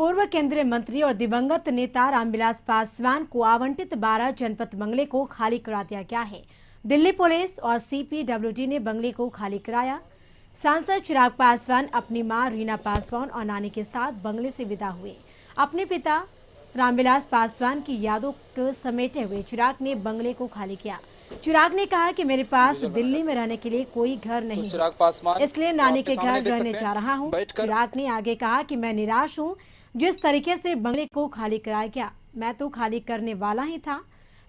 पूर्व केंद्रीय मंत्री और दिवंगत नेता रामविलास पासवान को आवंटित 12 जनपद बंगले को खाली करा दिया गया है। दिल्ली पुलिस और सीपीडब्ल्यूडी ने बंगले को खाली कराया। सांसद चिराग पासवान अपनी मां रीना पासवान और नानी के साथ बंगले से विदा हुए। अपने पिता रामविलास पासवान की यादों को समेटे हुए चिराग ने बंगले को खाली किया। चिराग ने कहा कि मेरे पास दिल्ली में रहने के लिए कोई घर नहीं है, इसलिए नानी के घर रहने जा रहा हूं। चिराग ने आगे कहा कि मैं निराश हूं जिस तरीके से बंगले को खाली कराया गया। मैं तो खाली करने वाला ही था,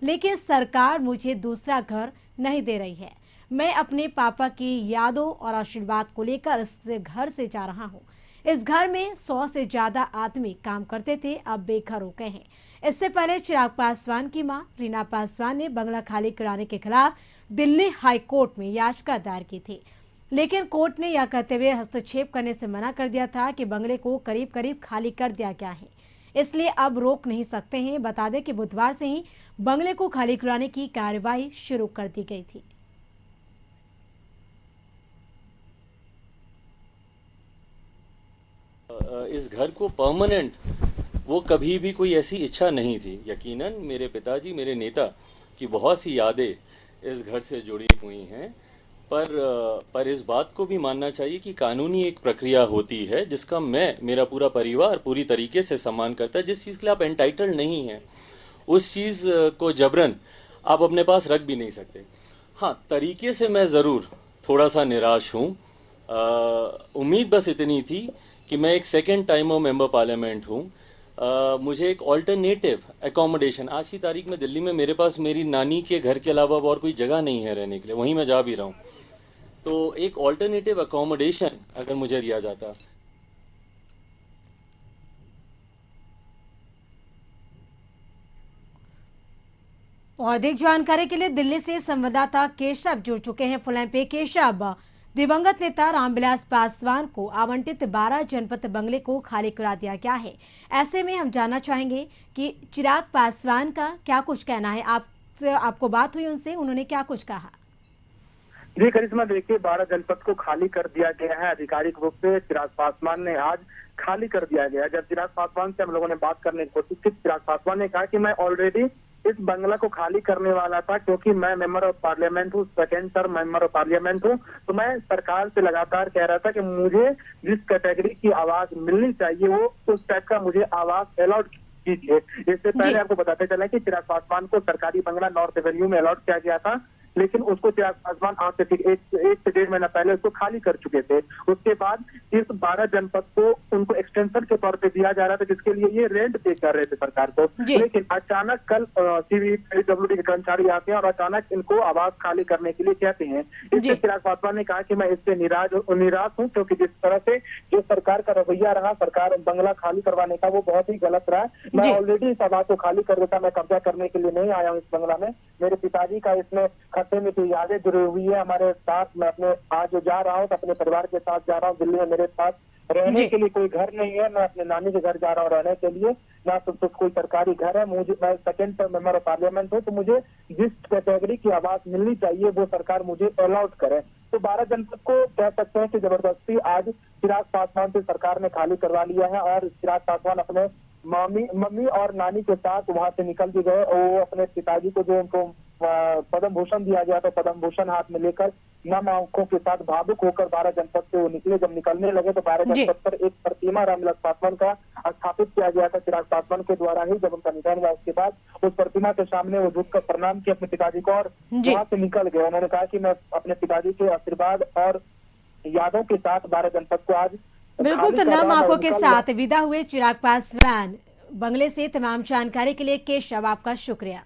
लेकिन सरकार मुझे दूसरा घर नहीं दे रही है। मैं अपने पापा की यादों और आशीर्वाद को लेकर इस घर से जा रहा हूँ। इस घर में 100 से ज्यादा आदमी काम करते थे, अब बेघर हो गए हैं। इससे पहले चिराग पासवान की मां रीना पासवान ने बंगला खाली कराने के खिलाफ दिल्ली हाई कोर्ट में याचिका दायर की थी, लेकिन कोर्ट ने यह कहते हुए हस्तक्षेप करने से मना कर दिया था कि बंगले को करीब करीब खाली कर दिया गया है, इसलिए अब रोक नहीं सकते हैं। बता दें कि बुधवार से ही बंगले को खाली कराने की कार्यवाही शुरू कर दी गई थी। इस घर को परमानेंट वो कभी भी कोई ऐसी इच्छा नहीं थी। यकीनन मेरे पिताजी, मेरे नेता की बहुत सी यादें इस घर से जुड़ी हुई हैं, पर इस बात को भी मानना चाहिए कि कानूनी एक प्रक्रिया होती है जिसका मेरा पूरा परिवार पूरी तरीके से सम्मान करता है। जिस चीज़ के लिए आप एंटाइटल्ड नहीं हैं उस चीज़ को जबरन आप अपने पास रख भी नहीं सकते। हाँ, तरीके से मैं ज़रूर थोड़ा सा निराश हूँ। उम्मीद बस इतनी थी कि मैं एक second time of member parliament हूँ। मुझे एक ऑल्टरनेटिव एकोमोडेशन, आज की तारीख में दिल्ली में मेरे पास मेरी नानी के घर के अलावा और कोई जगह नहीं है रहने के लिए, वहीं मैं जा भी रहा हूँ, तो एक ऑल्टरनेटिव एकोमोडेशन अगर मुझे दिया जाता। और अधिक जानकारी के लिए दिल्ली से संवाददाता केशव जुड़ चुके हैं फोन लाइन पे। केशव, दिवंगत नेता रामविलास पासवान को आवंटित 12 जनपद बंगले को खाली करा दिया गया है। ऐसे में हम जानना चाहेंगे कि चिराग पासवान का क्या कुछ कहना है। आपको बात हुई उनसे, उन्होंने क्या कुछ कहा? जी करिश्मा, देखिए 12 जनपद को खाली कर दिया गया है आधिकारिक रूप से। चिराग पासवान ने आज खाली कर दिया गया। जब चिराग पासवान से हम लोगों ने बात करने की कोशिश की, चिराग पासवान ने कहा कि मैं ऑलरेडी इस बंगला को खाली करने वाला था, क्योंकि मैं मेंबर ऑफ पार्लियामेंट हूँ, second term member of parliament हूँ। तो मैं सरकार से लगातार कह रहा था कि मुझे जिस कैटेगरी की आवाज मिलनी चाहिए वो उस टाइप का मुझे आवाज अलॉट कीजिए। इससे पहले आपको बताते चला कि चिराग पासवान को सरकारी बंगला नॉर्थ एवेन्यू में अलॉट किया गया था, लेकिन उसको चिराग पासवान आज से एक से 1.5 महीना पहले उसको खाली कर चुके थे। उसके बाद इस 12 जनपद को उनको एक्सटेंशन के तौर पे दिया जा रहा था, जिसके लिए ये रेंट पे कर रहे थे सरकार को। लेकिन अचानक कल सीपीडब्ल्यूडी के कर्मचारी आते हैं और अचानक इनको आवास खाली करने के लिए कहते हैं। इससे चिराग पासवान ने कहा कि मैं इससे निराश हूँ, क्योंकि जिस तरह से जो सरकार का रवैया रहा, सरकार बंगला खाली करवाने का, वो बहुत ही गलत रहा। मैं ऑलरेडी इस आवास को खाली कर देता, मैं कब्जा करने के लिए नहीं आया हूँ इस बंगला में। मेरे पिताजी का इसमें में तो यादें जुड़ी हुई है हमारे साथ। मैं अपने आज जो जा रहा हूँ तो अपने परिवार के साथ जा रहा हूँ। दिल्ली में मेरे पास रहने के लिए कोई घर नहीं है। मैं अपने नानी के घर जा रहा हूँ रहने के लिए, ना तो कोई सरकारी घर है। मैं second term member of parliament हूँ, तो मुझे जिस कैटेगरी की आवाज मिलनी चाहिए वो सरकार मुझे अलॉट करे। तो 12 जनपद को कह सकते हैं कि जबरदस्ती आज चिराग पासवान से सरकार ने खाली करवा लिया है। और चिराग पासवान अपने मम्मी और नानी के साथ वहां से निकल के गए। वो अपने पिताजी को जो उनको पद्म भूषण दिया गया था, पद्म भूषण हाथ में लेकर नम आंखों के साथ भावुक होकर 12 जनपद से वो निकले। जब निकलने लगे तो 12 जनपद पर एक प्रतिमा रामविलास पासवान का स्थापित किया गया था चिराग पासवान के द्वारा ही। जब उनका निधन हुआ उसके बाद उस प्रतिमा के सामने वो झुककर प्रणाम किया अपने पिताजी को और वहां से निकल गए। उन्होंने कहा कि मैं अपने पिताजी के आशीर्वाद और यादों के साथ 12 जनपद को आज बिल्कुल तो नम आंखों के साथ विदा हुए चिराग पासवान बंगले से। तमाम जानकारी के लिए केशव आपका शुक्रिया।